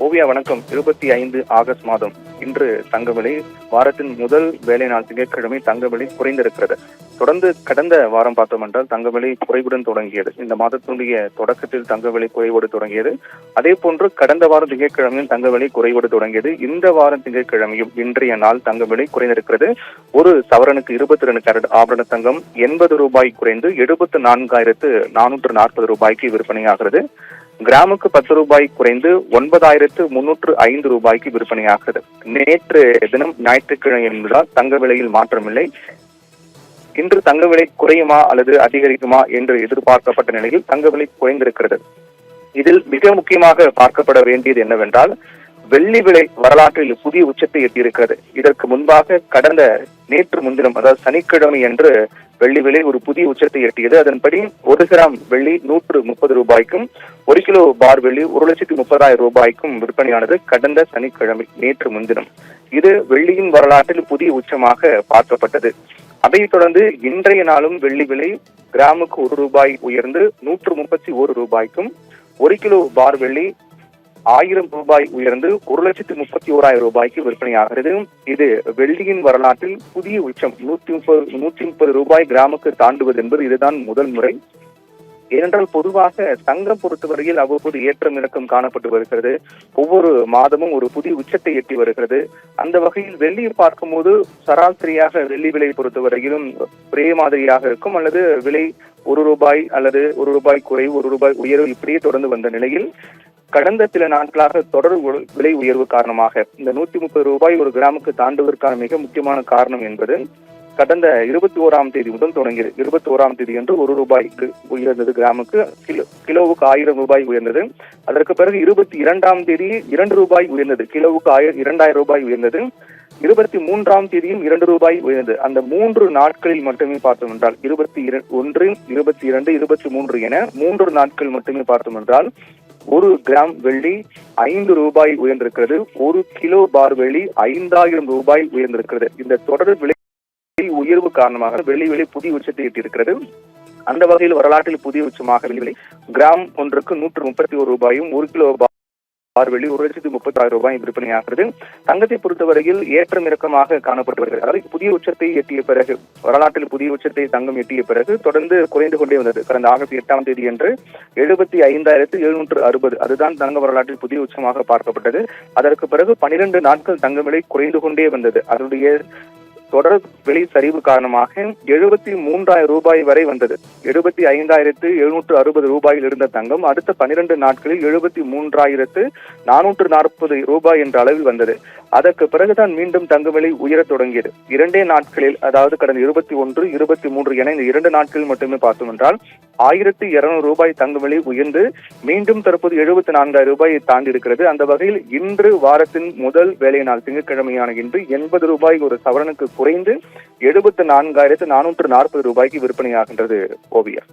ஓவியா வணக்கம். 25 ஆகஸ்ட் மாதம் இன்று தங்க விலை வாரத்தின் முதல் வேலை நாள் திங்கட்கிழமை தங்க விலை குறைந்திருக்கிறது. தொடர்ந்து கடந்த வாரம் பார்த்தோம் என்றால் தங்க விலை குறைவுடன் தொடங்கியது. இந்த மாதத்தினுடைய தொடக்கத்தில் தங்க விலை குறைவோடு தொடங்கியது. அதே போன்று கடந்த வாரம் திங்கட்கிழமையும் தங்க விலை குறைவோடு தொடங்கியது. இந்த வாரம் திங்கட்கிழமையும் இன்றைய நாள் தங்க விலை குறைந்திருக்கிறது. ஒரு சவரனுக்கு 22 கேரட் ஆபரண தங்கம் 80 ரூபாய் குறைந்து 74,440 ரூபாய்க்கு விற்பனையாகிறது. கிராமுக்கு 10 ரூபாய் குறைந்து 9,305 ரூபாய்க்கு விற்பனையாகிறது. நேற்று தினம் ஞாயிற்றுக்கிழமை என்பதால் தங்க விலையில் மாற்றமில்லை. இன்று தங்க விலை குறையுமா அல்லது அதிகரிக்குமா என்று எதிர்பார்க்கப்பட்ட நிலையில் தங்க விலை குறைந்திருக்கிறது. இதில் மிக முக்கியமாக பார்க்கப்பட வேண்டியது என்னவென்றால், வெள்ளி விலை வரலாற்றில் புதிய உச்சத்தை எட்டியிருக்கிறது. இதற்கு முன்பாக கடந்த நேற்று முன்தினம், அதாவது சனிக்கிழமை என்று வெள்ளி விலை ஒரு புதிய உச்சத்தை எட்டியது. அதன்படி 1 கிராம் வெள்ளி 130 ரூபாய்க்கும் 1 கிலோ பார் வெள்ளி 1,30,000 ரூபாய்க்கும் விற்பனையானது கடந்த சனிக்கிழமை நேற்று முன்தினம். இது வெள்ளியின் வரலாற்றில் புதிய உச்சமாக பார்க்கப்பட்டது. அதைத் தொடர்ந்து இன்றைய நாளும் வெள்ளி விலை கிராமுக்கு 1 ரூபாய் உயர்ந்து 131 ரூபாய்க்கும் 1 கிலோ பார் வெள்ளி 1000 ரூபாய் உயர்ந்து 1,31,000 ரூபாய்க்கு விற்பனையாகிறது. இது வெள்ளியின் வரலாற்றில் புதிய உச்சம். 130 ரூபாய் கிராமுக்கு தாண்டுவது என்பது இதுதான் முதல் முறை. ஏனென்றால் பொதுவாக தங்கம் பொறுத்தவரையில் அவ்வப்போது ஏற்றம் இறக்கம் காணப்பட்டு வருகிறது. ஒவ்வொரு மாதமும் ஒரு புதிய உச்சத்தை எட்டி வருகிறது. அந்த வகையில் வெள்ளியை பார்க்கும்போது சராசரியாக வெள்ளி விலை பொறுத்தவரையிலும் ஒரே மாதிரியாக இருக்கும், அல்லது விலை 1 ரூபாய் அல்லது 1 ரூபாய் குறைவு 1 ரூபாய் உயர்வு இப்படியே தொடர்ந்து வந்த நிலையில் கடந்த சில நாட்களாக தொடர் விலை உயர்வு காரணமாக இந்த 130 ரூபாய் ஒரு கிராமுக்கு தாண்டுவதற்கான மிக முக்கியமான காரணம் என்பது கடந்த 21ஆம் தேதி முதல் தொடங்கியது. 21ஆம் தேதி என்று 1 ரூபாய்க்கு உயர்ந்தது, கிராமுக்கு கிலோவுக்கு 1000 ரூபாய் உயர்ந்தது. அதற்கு பிறகு 22ஆம் தேதி 2 ரூபாய் உயர்ந்தது, கிலோவுக்கு 2,000 ரூபாய் உயர்ந்தது. 23ஆம் தேதியும் 2 ரூபாய் உயர்ந்தது. அந்த 3 நாட்களில் மட்டுமே பார்த்தோம் என்றால் 21, 22, 23 என 3 நாட்கள் மட்டுமே பார்த்தோம் என்றால் 1 கிராம் வெள்ளி 5 ரூபாய் உயர்ந்திருக்கிறது. 1 கிலோ பார் வெள்ளி 5,000 ரூபாய் உயர்ந்திருக்கிறது. இந்த தொடர் விலை உயர்வு காரணமாக வெள்ளி விலை புதிய உச்சத்தை எட்டியிருக்கிறது. அந்த வகையில் வரலாற்றில் புதிய உச்சமாக வெள்ளி விலை கிராம் ஒன்றுக்கு 131 ரூபாயும் 1 கிலோ பார் வெள்ளி 1,30,000 ரூபாய் விற்பனையாகிறது. தங்கத்தை பொறுத்தவரையில் ஏற்றம் இறக்கமாக காணப்பட்டு வருகிறது. அதாவது புதிய உச்சத்தை எட்டிய பிறகு, வரலாற்றில் புதிய உச்சத்தை தங்கம் எட்டிய பிறகு தொடர்ந்து குறைந்து கொண்டே வந்தது. கடந்த ஆகஸ்ட் 8ஆம் தேதி என்று 75,760, அதுதான் தங்க வரலாற்றில் புதிய உச்சமாக பார்க்கப்பட்டது. அதற்கு பிறகு 12 நாட்கள் தங்க விலை குறைந்து கொண்டே வந்தது. அதனுடைய தொடர் விலை சரிவு காரணமாக 73,000 ரூபாய் வரை வந்தது. 75,760 ரூபாயில் இருந்த தங்கம் அடுத்த 12 நாட்களில் 73,440 ரூபாய் என்ற அளவில் வந்தது. அதற்கு பிறகுதான் மீண்டும் தங்க விலை உயரத் தொடங்கியது. 2 நாட்களில், அதாவது கடந்த 21, 23 என இந்த 2 நாட்களில் மட்டுமே பார்த்தோம் என்றால் 1,200 ரூபாய் தங்க விலை உயர்ந்து மீண்டும் தற்போது 74,000 ரூபாயை தாண்டி இருக்கிறது. அந்த வகையில் இன்று வாரத்தின் முதல் வேலை நாள் திங்கட்கிழமையான இன்று 80 ரூபாய் ஒரு சவரனுக்கு குறைந்து 74,440 ரூபாய்க்கு விற்பனையாகின்றது. ஓவியா.